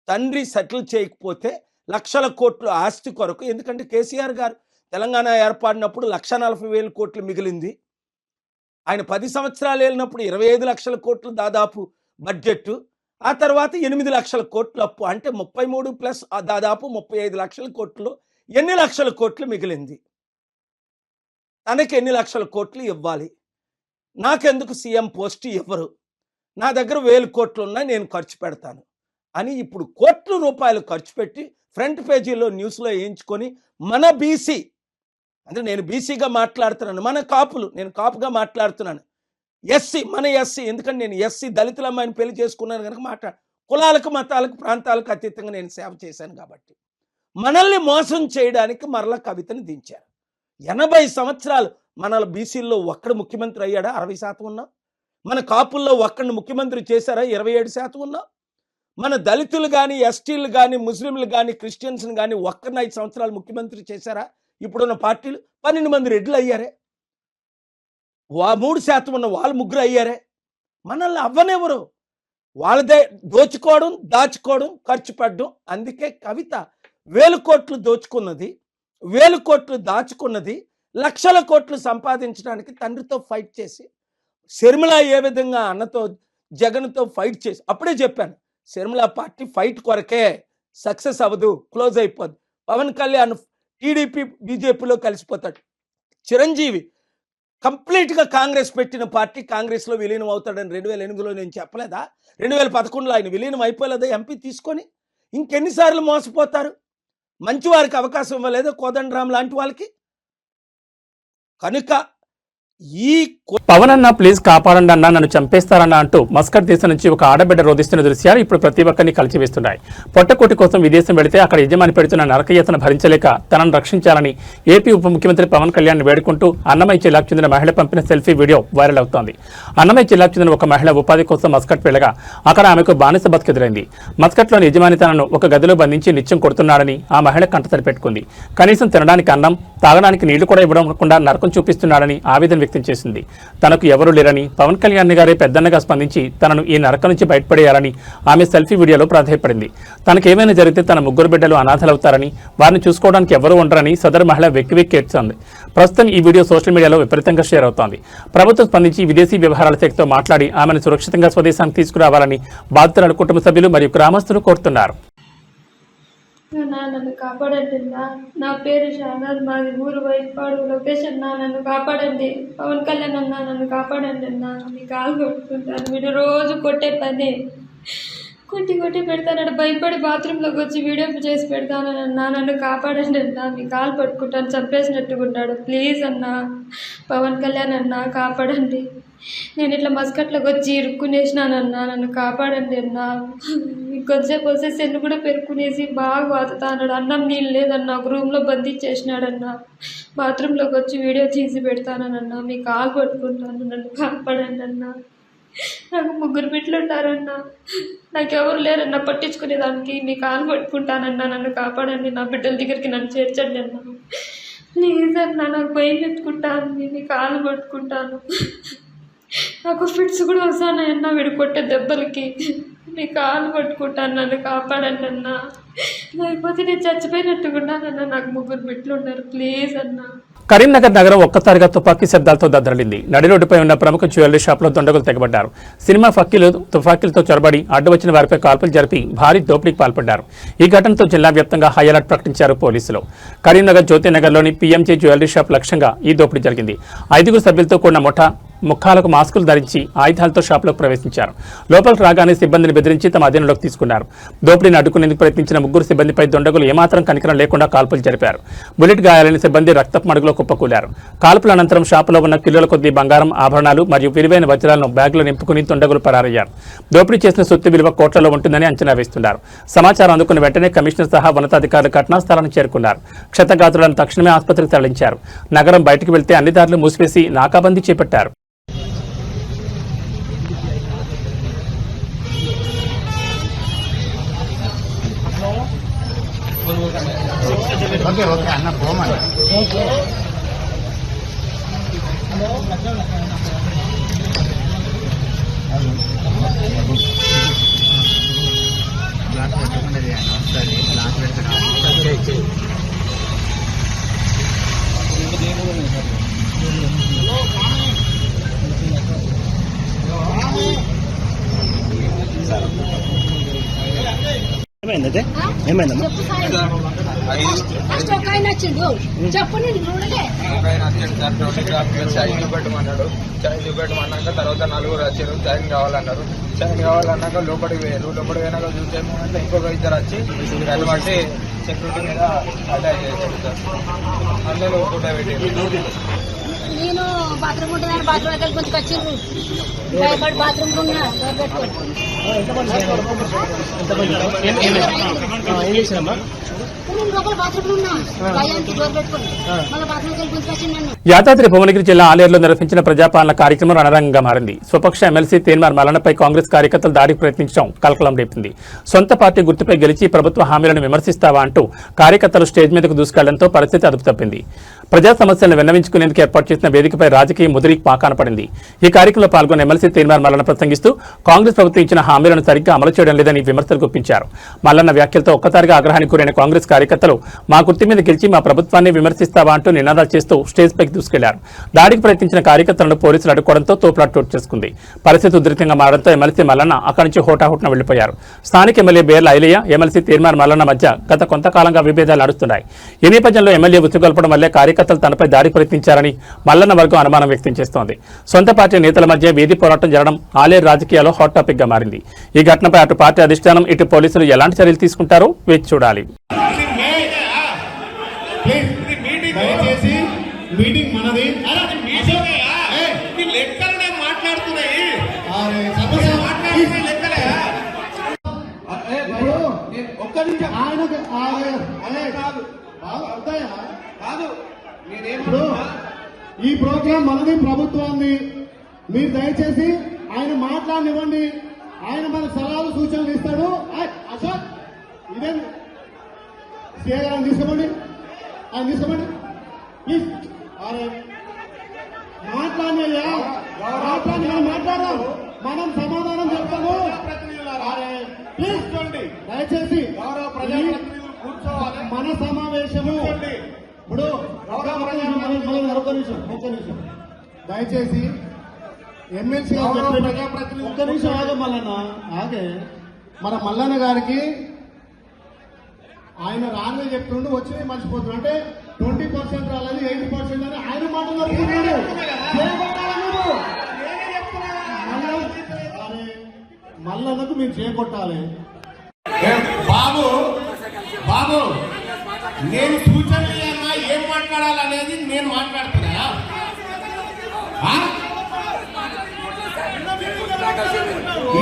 Speaker 7: తండ్రి సెటిల్ చేయకపోతే లక్షల కోట్లు ఆస్తి కొరకు, ఎందుకంటే కేసీఆర్ గారు తెలంగాణ ఏర్పడినప్పుడు 1,40,000 కోట్లు మిగిలింది. ఆయన 10 సంవత్సరాలు వెళ్ళినప్పుడు 25 లక్షల కోట్లు దాదాపు బడ్జెట్. ఆ తర్వాత 8 లక్షల కోట్లు అప్పు. అంటే 33 ప్లస్ దాదాపు 35 లక్షల కోట్లు. ఎన్ని లక్షల కోట్లు మిగిలింది? తనకి ఎన్ని లక్షల కోట్లు ఇవ్వాలి? నాకెందుకు సీఎం పోస్ట్ ఇవ్వరు, నా దగ్గర 1000 కోట్లు ఉన్నాయి, నేను ఖర్చు పెడతాను అని ఇప్పుడు కోట్ల రూపాయలు ఖర్చు పెట్టి ఫ్రంట్ పేజీలో న్యూస్లో వేయించుకొని మన బీసీ, అంటే నేను బీసీగా మాట్లాడుతున్నాను, మన కాపులు, నేను కాపుగా మాట్లాడుతున్నాను, ఎస్సీ మన ఎస్సీ, ఎందుకంటే నేను ఎస్సీ దళితుల అమ్మాయిని పెళ్లి చేసుకున్నాను కనుక కులాలకు, మతాలకు, ప్రాంతాలకు అతీతంగా నేను సేవ చేశాను. కాబట్టి మనల్ని మోసం చేయడానికి మరలా కవితని దించారు. 80 సంవత్సరాలు మన బీసీల్లో ఒక్కడు ముఖ్యమంత్రి అయ్యాడా? 60% ఉన్నాం. మన కాపుల్లో ఒక్కడిని ముఖ్యమంత్రి చేశారా? 27% ఉన్నాం. మన దళితులు కానీ, ఎస్టీలు కానీ, ముస్లింలు కానీ, క్రిస్టియన్స్ని కానీ ఒక్కరిని 5 సంవత్సరాలు ముఖ్యమంత్రి చేశారా? ఇప్పుడున్న పార్టీలు 12 మంది రెడ్లు అయ్యారే. 3% ఉన్న వాళ్ళు 3 అయ్యారే. మనల్ని అవ్వనెవరు? వాళ్ళదే దోచుకోవడం, దాచుకోవడం, ఖర్చు పెట్టడం. అందుకే కవిత 1000 కోట్లు దోచుకున్నది, 1000 కోట్లు దాచుకున్నది, లక్షల కోట్లు సంపాదించడానికి తండ్రితో ఫైట్ చేసి, శర్మిల ఏ విధంగా అన్నతో జగన్తో ఫైట్ చేసి, అప్పుడే చెప్పాను శర్మిల పార్టీ ఫైట్ కొరకే, సక్సెస్ అవ్వదు, క్లోజ్ అయిపోద్ది. పవన్ కళ్యాణ్ టీడీపీ బీజేపీలో కలిసిపోతాడు. చిరంజీవి కంప్లీట్గా కాంగ్రెస్ పెట్టిన పార్టీ కాంగ్రెస్లో విలీనం అవుతాడని 2008లో నేను చెప్పలేదా? 2011లో ఆయన విలీనం అయిపోలేదా ఎంపీ తీసుకొని? ఇంకెన్నిసార్లు మోసపోతారు? మంచి వారికి అవకాశం ఇవ్వలేదా కోదండరాం లాంటి వాళ్ళకి? కనుక ఈ
Speaker 1: పవన్ అన్న ప్లీజ్ కాపాడండి అన్న, నన్ను చంపేస్తారన్న అంటూ మస్కట్ దేశం నుంచి ఒక ఆడబిడ్డ రోధిస్తున్న దృశ్యాలు ఇప్పుడు ప్రతి ఒక్కరిని కలిచివేస్తున్నాయి. పొట్టకోటి కోసం విదేశం వెళితే అక్కడ యజమాని పెడుతున్న నరకయాతన భరించలేక తనను రక్షించాలని ఏపీ ఉప ముఖ్యమంత్రి పవన్ కళ్యాణ్ వేడుకుంటూ అన్నమయ్య జిల్లాకు చెందిన మహిళ పంపిన సెల్ఫీ వీడియో వైరల్ అవుతోంది. అన్నమయ్య జిల్లాకు చెందిన ఒక మహిళ ఉపాధి కోసం మస్కట్ వెళ్ళగా అక్కడ ఆమెకు బానిస బతికెదురైంది. మస్కట్లోని యజమాని తనను ఒక గదిలో బంధించి నిత్యం కొడుతున్నాడని ఆ మహిళ కంటతడి పెట్టుకుంది. కనీసం తినడానికి అన్నం, తాగడానికి నీళ్లు కూడా ఇవ్వకుండా నరకం చూపిస్తున్నాడని ఆవేదన వ్యక్తం చేసింది. తనకు ఎవరూ లేరని, పవన్ కళ్యాణ్ గారే పెద్దన్నగా స్పందించి తనను ఈ నరకం నుంచి బయటపడేయాలని ఆమె సెల్ఫీ వీడియోలో ప్రాధాయపడింది. తనకేమైనా జరిగితే తన 3 బిడ్డలు అనాథలవుతారని, వారిని చూసుకోవడానికి ఎవరూ ఉండరని సదరు మహిళ వెక్కి ఏడ్చింది. ప్రస్తుతం ఈ వీడియో సోషల్ మీడియాలో విపరీతంగా షేర్ అవుతోంది. ప్రభుత్వం స్పందించి విదేశీ వ్యవహారాల శాఖతో మాట్లాడి ఆమెను సురక్షితంగా స్వదేశానికి తీసుకురావాలని బాధితుల కుటుంబ సభ్యులు మరియు గ్రామస్తులు కోరుతున్నారు.
Speaker 8: నన్ను కాపాడండి. నా పేరు షానాజ్, మాది ఊరు వైపాడు, లొకేషన్ నన్ను కాపాడండి. పవన్ కళ్యాణ్ అన్న నన్ను కాపాడండి అన్న, మీ కాలు కొట్టుకుంటాను. వీడు రోజు కొట్టే పని, కొట్టి పెడతానని భయపడి బాత్రూంలోకి వచ్చి వీడియో చేసి పెడతానన్నా. నన్ను కాపాడండి అన్న, మీ కాలు పట్టుకుంటాను, చంపేసినట్టుకుంటాడు. ప్లీజ్ అన్న, పవన్ కళ్యాణ్ అన్న కాపాడండి. నేను ఇట్లా మస్కట్లోకి వచ్చి ఇరుక్కునేసినానన్నా, నన్ను కాపాడండి అన్నా. ఇంకొంచెంసేపు వస్తే సెన్ను కూడా పెరుక్కునేసి బాగా వాతుతా అన్నాడు. అన్నం నీళ్ళు లేదన్నా, ఒక రూమ్లో బంధించేసినాడన్నా. బాత్రూంలోకి వచ్చి వీడియో తీసి పెడతానన్నా, మీ కాలు పట్టుకుంటాను, నన్ను కాపాడండి అన్నా. నాకు 3 బిడ్డలు ఉన్నారన్నా, నాకెవరు లేరన్నా పట్టించుకునేదానికి. మీ కాలు పట్టుకుంటానన్నా, నన్ను కాపాడండి. నా బిడ్డల దగ్గరికి నన్ను చేర్చండి అన్నా. ప్లీజ్ అన్నా, నాకు భయం ఎత్తుకుంటాను, మీ కాలు పట్టుకుంటాను. నాకు ఫిట్స్ కూడా వస్తానన్నా వీడు కొట్టే దెబ్బలకి. మీ కాలు పట్టుకుంటాను, నన్ను కాపాడండి అన్నా. లేకపోతే నేను చచ్చిపోయినట్టుకున్నానన్నా. నాకు 3 బిడ్డలు ఉన్నారు, ప్లీజ్ అన్నా.
Speaker 1: కరీంనగర్ నగరం ఒక్కసారిగా తుపాకీ శబ్దాలతో దద్దరిల్లింది. నడి రోడ్డుపై ఉన్న ప్రముఖ జ్యువెలరీ షాప్లో దుండగులు తెగబడ్డారు. సినిమా ఫక్కీలు తుపాకీలతో చొరబడి అడ్డు వచ్చిన వారిపై కాల్పులు జరిపి భారీ దోపిడీకి పాల్పడ్డారు. ఈ ఘటనతో జిల్లా వ్యాప్తంగా హై అలర్ట్ ప్రకటించారు పోలీసులు. కరీంనగర్ జ్యోతినగర్లోని పీఎంజే జ్యువెలరీ షాప్ లక్ష్యంగా ఈ దోపిడీ జరిగింది. 5 సభ్యులతో కూడిన ముఠా ముఖాలకు మాస్కులు ధరించి ఆయుధాలతో షాపులోకి ప్రవేశించారు. లోపలికి రాగానే సిబ్బందిని బెదిరించి తమ అధీనంలోకి తీసుకున్నారు. దోపిడీని అడ్డుకునేందుకు ప్రయత్నించిన 3 సిబ్బందిపై దుండగులు ఏమాత్రం కనికరం లేకుండా కాల్పులు జరిపారు. బుల్లెట్ గాయాలైన సిబ్బంది రక్తపు మడుగులో కుప్పకూలారు. కాల్పుల అనంతరం షాపులో ఉన్న కిలోల కొద్దీ బంగారం, ఆభరణాలు మరియు విలువైన వజ్రాలను బ్యాగులో నింపుకుని దుండగులు పరారయ్యారు. దోపిడీ చేసిన సొత్తు విలువ కోట్లలో ఉంటుందని అంచనా వేస్తున్నారు. సమాచారం అందుకున్న వెంటనే కమిషనర్ సహా ఉన్నతాధికారులు ఘటనా స్థలానికి చేరుకున్నారు. క్షతగాత్రులను తక్షణమే ఆసుపత్రికి తరలించారు. నగరం బయటకు వెళ్తే అన్ని దారులు మూసివేసి నాకాబందీ చేపట్టారు.
Speaker 9: ఫస్ట్ ఒక ఆయన వచ్చిండు చెప్పు నేను చూడలే
Speaker 2: చాయ్ చూపెట్టమన్నాడు. చాయ్ చూపెట్టమన్నాక తర్వాత 4 వచ్చారు. చాయ్ కావాలన్నారు. చాయ్ కావాలన్నాక లోపలికి పోయారు. లోపలికి పోయినాక చూసేమో అంటే ఇంకొక 2 వచ్చి దాన్ని బట్టి సెక్యూరిటీ మీద అటాక్ చేశారు సార్. అందులో ఫోటో పెట్టారు.
Speaker 9: నేను బాత్రూమ్ ఉంటుందని బాత్రూమ్ దగ్గర కొంచెం వచ్చిండ్రు భయపడి బాత్రూమ్ ఉన్నా
Speaker 1: యాదాద్రి భువనగిరి జిల్లా ఆలేరులో నిర్వహించిన ప్రజాపాలన కార్యక్రమం రణరంగంగా మారింది. స్వపక్ష ఎమ్మెల్సీ తీన్మార్ మల్లన్నపై కాంగ్రెస్ కార్యకర్తలు దాడికి ప్రయత్నించడం కలకలం రేపింది. సొంత పార్టీ గుర్తుపై గెలిచి ప్రభుత్వ హామీలను విమర్శిస్తావా అంటూ కార్యకర్తలు స్టేజ్ మీదకు దూసుకెళ్లడంతో పరిస్థితి అదుపు తప్పింది. ప్రజా సమస్యలను విన్నవించుకునేందుకు ఏర్పాటు చేసిన వేదికపై రాజకీయ ముదిరి పాకాన పడింది. ఈ కార్యక్రమంలో పాల్గొన్న ఎమ్మెల్సీ తీన్మార్ మల్లన్న ప్రసంగిస్తూ కాంగ్రెస్ ప్రభుత్వం ఇచ్చిన హామీలను సరిగ్గా అమలు చేయడం లేదని విమర్శలు గుప్పించారు. మల్లన్న వ్యాఖ్యలతో ఒక్కసారిగా ఆగ్రహానికి గురైన కాంగ్రెస్ కార్యకర్తలు మా గుర్తు మీద గెలిచి మా ప్రభుత్వాన్ని విమర్శిస్తావా అంటూ నినాదాలు చేస్తూ స్టేజ్ పైకి దూసుకెళ్లారు. దాడికి ప్రయత్నించిన కార్యకర్తలను పోలీసులు అడ్డుకోవడంతో తోపులాట చోటు చేసుకుంది. పరిస్థితి ఉధృతంగా మారడంతో ఎమ్మెల్సీ మల్లన్న అక్కడి నుంచి హోటాహుట్న వెళ్లిపోయారు. స్థానిక ఎమ్మెల్యే బేర్ల ఐలయ్య, ఎమ్మెల్సీ తీన్మార్ మల్లన్న మధ్య గత కొంతకాలంగా విభేదాలు నడుస్తున్నాయి. ఈ నేపథ్యంలో ఎమ్మెల్యే ఉత్తుగొల్పడం వల్లే కార్యకర్తలు తనపై దాడి ప్రయత్నించారని మల్లన్న వర్గం అనుమానం వ్యక్తం చేస్తోంది. సొంత పార్టీ నేతల మధ్య వీధి పోరాటం జరగడం ఆలేరు రాజకీయాల్లో హాట్ టాపిక్ గా మారింది. ఈ ఘటనపై అటు పార్టీ అధిష్టానం, ఇటు పోలీసులు ఎలాంటి చర్యలు తీసుకుంటారో వేచి చూడాలి.
Speaker 4: ఈ ప్రోగ్రాం మనది, ప్రభుత్వాన్ని. మీరు దయచేసి ఆయన మాట్లాడనివ్వండి. ఆయన మన సలహాలు సూచనలు ఇస్తాడు. అశోక్ ఇదే తీసుకోండి, ఆయన తీసుకోండి ప్లీజ్. మాట్లాడినయ్యా, మాట్లాడదాం, మనం సమాధానం చెప్తాము. ప్లీజ్ దయచేసి మన సమావేశము ఇప్పుడు ఒక్క నిమిషం దయచేసి ఎమ్మెల్సీ ఒక్క నిమిషం ఆగే మల్లన్న, ఆగే. మన మల్లన్న గారికి ఆయన రానే చెప్తుండు, వచ్చి మర్చిపోతున్నాడు. అంటే 20% రాలేదు, 80% అని ఆయన మాట్లాడుతున్నాడు. మల్లన్నకు మీరు చేపట్టాలి.
Speaker 10: బాబు బాబు నేను సూచన ఏం మాట్లాడాలనేది నేను మాట్లాడుతున్నా.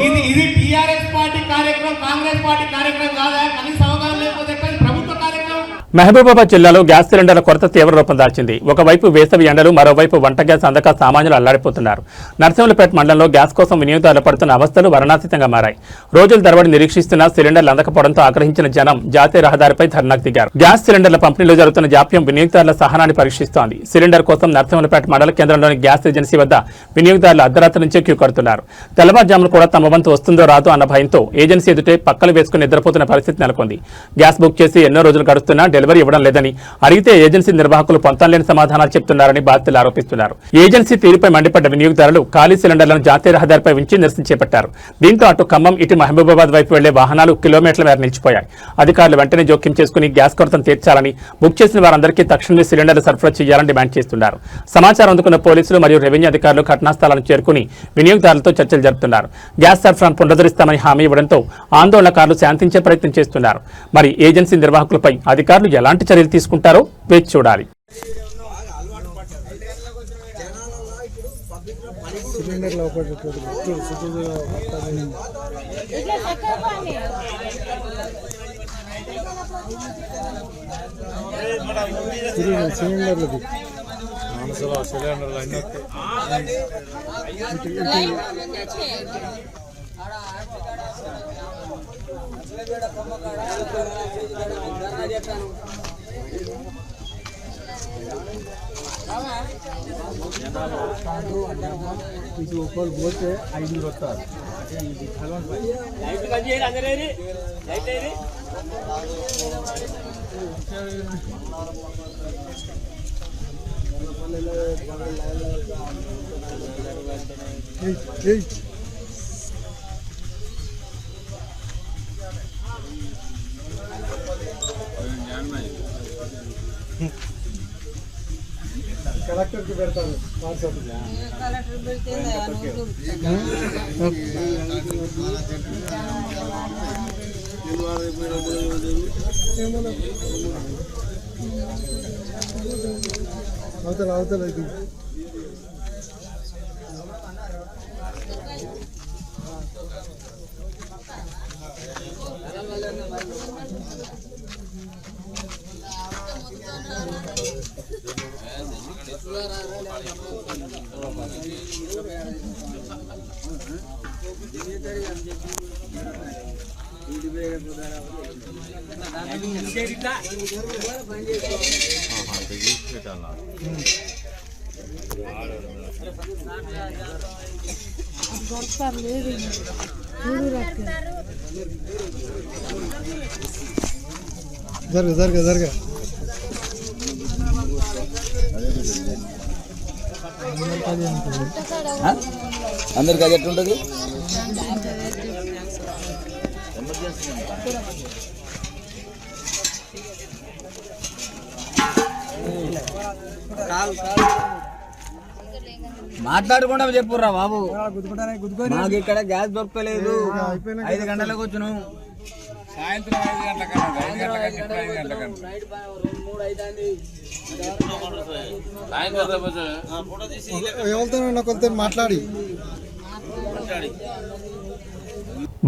Speaker 10: ఇది టీఆర్ఎస్ పార్టీ కార్యక్రమం, కాంగ్రెస్ పార్టీ కార్యక్రమం కాదా? కనీస అవగాహన లేకపోతే ప్రభుత్వ కార్యక్రమం.
Speaker 1: మహబూబాబాద్ జిల్లాలో గ్యాస్ సిలిండర్ల కొరత తీవ్ర రూపం దాల్చింది. ఒకవైపు వేసవి ఎండలు, మరోవైపు వంట గ్యాస్ అందక సామాన్యులు అల్లాడిపోతున్నారు. నర్సింహులపేట మండలంలో గ్యాస్ కోసం వినియోగదారులు పడుతున్న అవస్థలు వర్ణాతీతంగా మారాయి. రోజుల తరబడి నిరీక్షిస్తున్న సిలిండర్లు అందకపోవడంతో ఆగ్రహించిన జనం జాతీయ రహదారిపై ధర్నాకు దిగారు. గ్యాస్ సిలిండర్ల పంపిణీలో జరుగుతున్న జాప్యం వినియోగదారుల సహనాన్ని పరీక్షిస్తోంది. సిలిండర్ కోసం నర్సింహులపేట మండల కేంద్రంలోని గ్యాస్ ఏజెన్సీ వద్ద వినియోగదారులు అర్ధరాత్రి నుంచే క్యూ కడుతున్నారు. తెల్లవారుజామున కూడా తమ వంతు వస్తుందో రాదో అన్న భయంతో ఏజెన్సీ ఎదుటే పక్కలు వేసుకుని నిద్రపోతున్న పరిస్థితి నెలకొంది. గ్యాస్ బుక్ చేసి ఎన్నో రోజులు గడుస్తున్నా డెలివరీ ఇవ్వడం లేదని, అడిగితే ఏజెన్సీ నిర్వాహకులు పొంతనలేని సమాధానాలు చెప్తున్నారని బాధితులు ఆరోపిస్తున్నారు. ఏజెన్సీ తీరుపై మండిపడ్డ వినియోగదారులు ఖాళీ సిలిండర్లను జాతీయ రహదారిపై ఉంచి నిరసన చేపట్టారు. దీంతో అటు ఖమ్మం ఇటు మహబూబాబాద్ వైపు వెళ్లే వాహనాలు కిలోమీటర్ల మేర నిలిచిపోయాయి. అధికారులు వెంటనే జోక్యం చేసుకుని గ్యాస్ కొరతను తీర్చాలని, బుక్ చేసిన వారందరికీ తక్షణమే సిలిండర్లు సరఫరా చేయాలని డిమాండ్ చేస్తున్నారు. సమాచారం అందుకున్న పోలీసులు మరియు రెవెన్యూ అధికారులు ఘటనా స్థలాలను చేరుకుని వినియోగదారులతో చర్చలు జరుపుతున్నారు. గ్యాస్ సరఫరాను పునరుద్ధరిస్తామని హామీ ఇవ్వడంతో ఆందోళనకారులు శాంతించే ప్రయత్నం చేస్తున్నారు. మరి ఏజెన్సీ నిర్వాహకులపై అధికారులు ఎలాంటి చర్యలు తీసుకుంటారో వేచి చూడాలి.
Speaker 3: పోతే 5 వస్తారు. కలెక్టర్కి పెడతాను వాట్సాప్. అవతల ఇది జరగ
Speaker 2: అందరికి అది ఎట్లుంటది? మాట్లాడకుండా చెప్పుర్రా బాబు, మాకు ఇక్కడ గ్యాస్ దొరకలేదు. 5 గంటలకు వచ్చును, సాయంత్రం 5 గంటలకు
Speaker 3: మాట్లాడి.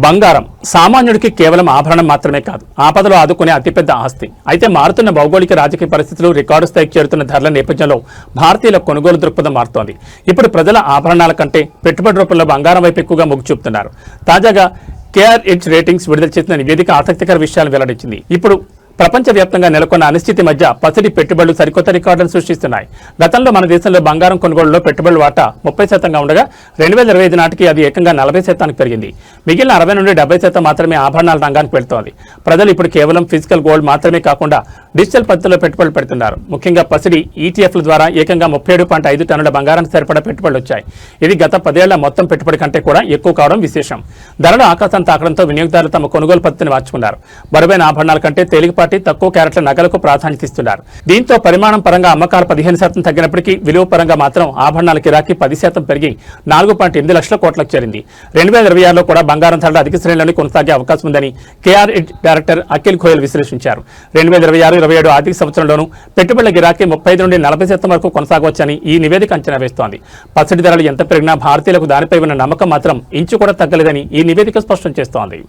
Speaker 1: బంగారం సామాన్యుడికి కేవలం ఆభరణం మాత్రమే కాదు, ఆపదలో ఆదుకునే అతిపెద్ద ఆస్తి. అయితే మారుతున్న భౌగోళిక రాజకీయ పరిస్థితులు, రికార్డు స్థాయికి చేరుతున్న ధరల నేపథ్యంలో భారతీయుల కొనుగోలు దృక్పథం మారుతోంది. ఇప్పుడు ప్రజల ఆభరణాల కంటే పెట్టుబడి రూపంలో బంగారం వైపు ఎక్కువగా మొగ్గు చూపుతున్నారు. తాజాగా KRH రేటింగ్స్ విడుదల చేసిన నివేదిక ఆసక్తికర విషయాలు వెల్లడించింది. ఇప్పుడు ప్రపంచవ్యాప్తంగా నెలకొన్న అనిశ్చితి మధ్య పసిడి పెట్టుబడులు సరికొత్త రికార్డులను సృష్టిస్తున్నాయి. గతంలో మన దేశంలో బంగారం కొనుగోలులో పెట్టుబడుల వాటా 30% ఉండగా 2025 నాటికి అది ఏకంగా 40% పెరిగింది. మిగిలిన 60 నుండి 70% మాత్రమే ఆభరణాల రంగానికి వెళ్తోంది. ప్రజలు ఇప్పుడు కేవలం ఫిజికల్ గోల్డ్ మాత్రమే కాకుండా డిజిటల్ పద్ధతిలో పెట్టుబడులు పెడుతున్నారు. ముఖ్యంగా పసిడి ETFల ద్వారా ఏకంగా 37.5 టన్నుల బంగారానికి సరిపడా పెట్టుబడులు వచ్చాయి. ఇది గత 10 ఏళ్ల మొత్తం పెట్టుబడి కంటే కూడా ఎక్కువ కావడం విశేషం. ధరలు ఆకాశాన్ని తాకడంతో వినియోగదారులు తమ కొనుగోలు పద్ధతిని మార్చుకున్నారు. బరువైన ఆభరణాల కంటే తేలికపాటి తక్కువ క్యారెట్ల నగలకు ప్రాధాన్యత ఇస్తున్నారు. దీంతో పరిమాణం పరంగా అమ్మకాలు 15% తగ్గినప్పటికీ విలువ పరంగా మాత్రం ఆభరణాల గిరాకీ 10% పెరిగి 4.8 లక్షల కోట్లకు చేరింది. 2026లో కూడా బంగారం ధరలు అధిక శ్రేణిలోనే కొనసాగే అవకాశం ఉందని KRH డైరెక్టర్ అఖిల్ గోయల్ విశ్లేషించారు. 2026-27 ఆర్థిక సంవత్సరంలోనూ పెట్టుబడుల గిరాకీ 35 నుండి 40% వరకు కొనసాగవచ్చని ఈ నివేదిక అంచనా వేస్తోంది. పసిడి ధరలు ఎంత పెరిగినా భారతీయులకు దానిపై ఉన్న నమ్మకం మాత్రం ఇంచు కూడా తగ్గలేదని ఈ నివేదిక స్పష్టం చేస్తోంది.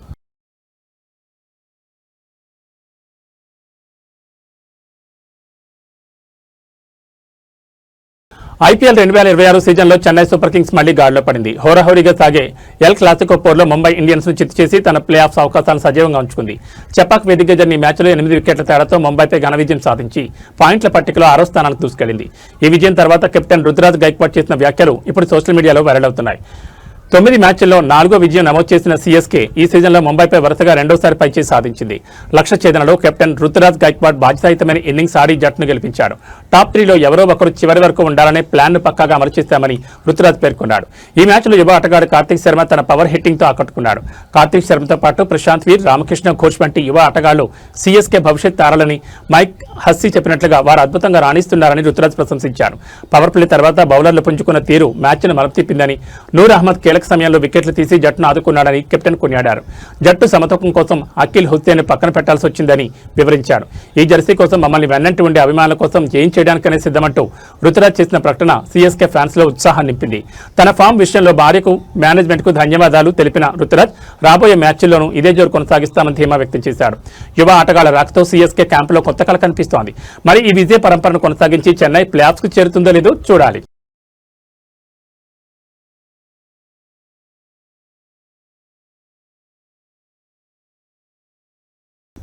Speaker 1: IPL 2026 సీజన్లో చెన్నై సూపర్ కింగ్స్ మళ్లీ గాడిలో పడింది. హోరాహోరీగా సాగే ఎల్ క్లాసికో పోర్లో ముంబై ఇండియన్స్ ను చిత్తు చేసి తన ప్లే ఆఫ్స్ అవకాశాలను సజీవంగా ఉంచుకుంది. చెపాక్ వేదికగా జరిగిన మ్యాచ్లో 8 వికెట్ల తేడాతో ముంబైపై ఘన విజయం సాధించి పాయింట్ల పట్టికలో 6వ స్థానానికి దూసుకెళ్లింది. ఈ విజయం తర్వాత కెప్టెన్ రుతురాజ్ గైక్వాడ్ చేసిన వ్యాఖ్యలు ఇప్పుడు సోషల్ మీడియాలో వైరల్ అవుతున్నాయి. 9 మ్యాచ్ల్లో 4వ విజయం నమోదు చేసిన సీఎస్కే ఈ సీజన్లో ముంబైపై వరుసగా రెండోసారి పైచేయి సాధించింది. లక్ష్య ఛేదనలో కెప్టెన్ రుతురాజ్ గైక్వాడ్ బాధ్యతాయుతమైన ఇన్నింగ్స్ ఆడి జట్టును గెలిపించాడు. టాప్ 3లో ఎవరో ఒకరు చివరి వరకు ఉండాలనే ప్లాన్ను పక్కాగా అమలు చేశామని రుతురాజ్ పేర్కొన్నాడు. ఈ మ్యాచ్లో యువ ఆటగాడు కార్తిక్ శర్మ తన పవర్ హిట్టింగ్తో ఆకట్టుకున్నాడు. కార్తిక్ శర్మతో పాటు ప్రశాంత్ వీర్, రామకృష్ణ ఘోష్ వంటి యువ ఆటగాళ్లు సీఎస్కే భవిష్యత్ తారాలని మైక్ హస్సీ చెప్పినట్లుగా వారు అద్భుతంగా రాణిస్తున్నారని రుతురాజ్ ప్రశంసించారు. పవర్ ప్లే తర్వాత బౌలర్లు పుంజుకున్న తీరు మ్యాచ్ను మలుపు తిప్పిందని, నూర్ అహ్మద్ కీలక సమయంలో వికెట్లు తీసి జట్టును ఆదుకున్నాడని కెప్టెన్ కొనియాడారు. జట్టు సమతూకం కోసం అఖిల్ హుస్సేన్ పక్కన పెట్టాల్సి వచ్చిందని వివరించాడు. ఈ జెర్సీ కోసం మమ్మల్ని వెన్నంటి ఉండే అభిమానుల కోసం ఏం చేయడానికనే సిద్ధమంటూ రుతురాజ్ చేసిన ప్రకటన సీఎస్కే ఫ్యాన్స్ లో ఉత్సాహాన్ని నింపింది. తన ఫామ్ విషయంలో భార్యకు, మేనేజ్మెంట్ కు ధన్యవాదాలు తెలిపిన రుతురాజ్ రాబోయే మ్యాచ్ల్లోనూ ఇదే జోరు కొనసాగిస్తామని ధీమా వ్యక్తం చేశాడు. యువ ఆటగాళ్ల రాకతో సీఎస్కే క్యాంపులో కొత్త కళ కనిపిస్తోంది. మరి ఈ విజయ పరంపరను కొనసాగించి చెన్నై ప్లే ఆఫ్స్ కు చేరుతుందో లేదో చూడాలి.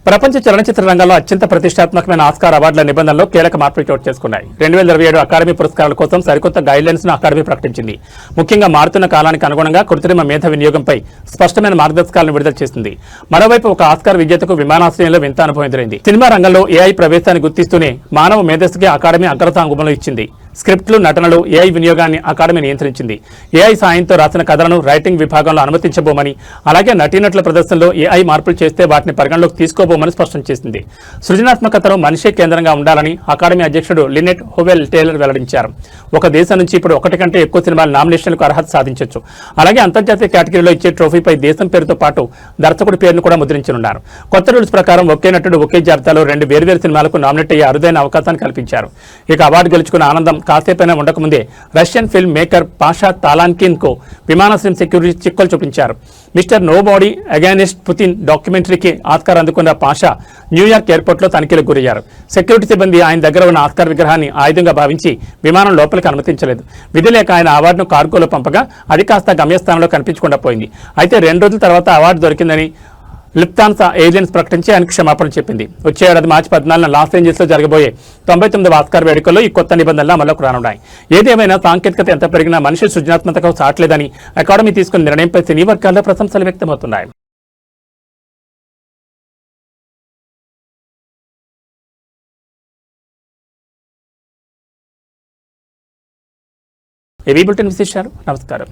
Speaker 1: ప్రపంచ చలనచిత్ర రంగంలో అత్యంత ప్రతిష్టాత్మకమైన ఆస్కార్ అవార్డుల నిబంధనలో కీలక మార్పులు చోటు చేసుకున్నాయి. 2027 అకాడమీ పురస్కారాల కోసం సరికొత్త గైడ్లైన్స్ ను అకాడమీ ప్రకటించింది. ముఖ్యంగా మారుతున్న కాలానికి అనుగుణంగా కృత్రిమ మేధ వినియోగంపై స్పష్టమైన మార్గదర్శకాలను విడుదల చేసింది. మరోవైపు ఒక ఆస్కార్ విజేతకు విమానాశ్రయంలో వింత అనుభవం ఎదురైంది. సినిమా రంగంలో ఏఐ ప్రవేశాన్ని గుర్తిస్తూనే మానవ మేధస్సుకి అకాడమీ అగ్రతాంగుమలో ఇచ్చింది. స్క్రిప్ట్లు, నటనలు, ఏఐ వినియోగాన్ని అకాడమీ నియంత్రించింది. ఏఐ సాయంతో రాసిన కథలను రైటింగ్ విభాగంలో అనుమతించబోమని, అలాగే నటీనటుల ప్రదర్శనలో ఏఐ మార్పులు చేస్తే వాటిని పరిగణలోకి తీసుకోబోమని స్పష్టం చేసింది. సృజనాత్మకతను మనిషే కేంద్రంగా ఉండాలని అకాడమీ అధ్యక్షుడు లినెట్ హోవెల్ టేలర్ వెల్లడించారు. ఒక దేశం నుంచి ఇప్పుడు 1 కంటే ఎక్కువ సినిమాల నామినేషన్లకు అర్హత సాధించవచ్చు. అలాగే అంతర్జాతీయ కేటగిరీలో ఇచ్చే ట్రోఫీపై దేశం పేరుతో పాటు దర్శకుడి పేరును కూడా ముద్రించనున్నారు. కొత్త రూల్స్ ప్రకారం ఒకే నటుడు ఒకే జాబితాలో 2 వేర్వేరు సినిమాలకు నామినేట్ అయ్యే అరుదైన అవకాశాన్ని కల్పించారు. ఇక అవార్డు గెలుచుకున్న ఆనందం కాసేపైనా ఉండకముందే Russian film maker Pasha Talankin కు విమానాశ్రయం సెక్యూరిటీ చిక్కులు చూపించారు. Mister nobody against Putin డాక్యుమెంటరీకి ఆస్కార్ అందుకున్న పాషా న్యూయార్క్ ఎయిర్పోర్ట్లో తనిఖీలకు గురయ్యారు. సెక్యూరిటీ సిబ్బంది ఆయన దగ్గర ఉన్న ఆస్కార్ విగ్రహాన్ని ఆయుధంగా భావించి విమానం లోపలికి అనుమతించలేదు. విధి లేక ఆయన అవార్డును కార్గోలో పంపగా అది కాస్త గమ్యస్థానంలో కనిపించకుండా పోయింది. అయితే 2 రోజుల తర్వాత అవార్డు దొరికిందని లుఫ్తాన్సా ఎయిర్లైన్స్ ప్రకటించి ఆయనకు క్షమాపణ చెప్పింది. వచ్చే ఏడాది మార్చి 14న లాస్ ఏంజల్స్ లో జరగబోయే 99వ ఆస్కార్ వేడుకల్లో ఈ కొత్త నిబంధనలు అమల్లోకి రానున్నాయి. ఏదేమైనా సాంకేతికత ఎంత పెరిగినా మనిషి సృజనాత్మకతకు సాట్లేదని అకాడమీ తీసుకున్న నిర్ణయంపై సినీ వర్గాల్లో ప్రశంసలు వ్యక్తమవుతున్నాయి. ఏవీ బులెటిన్ విశేషాలు. నమస్కారం.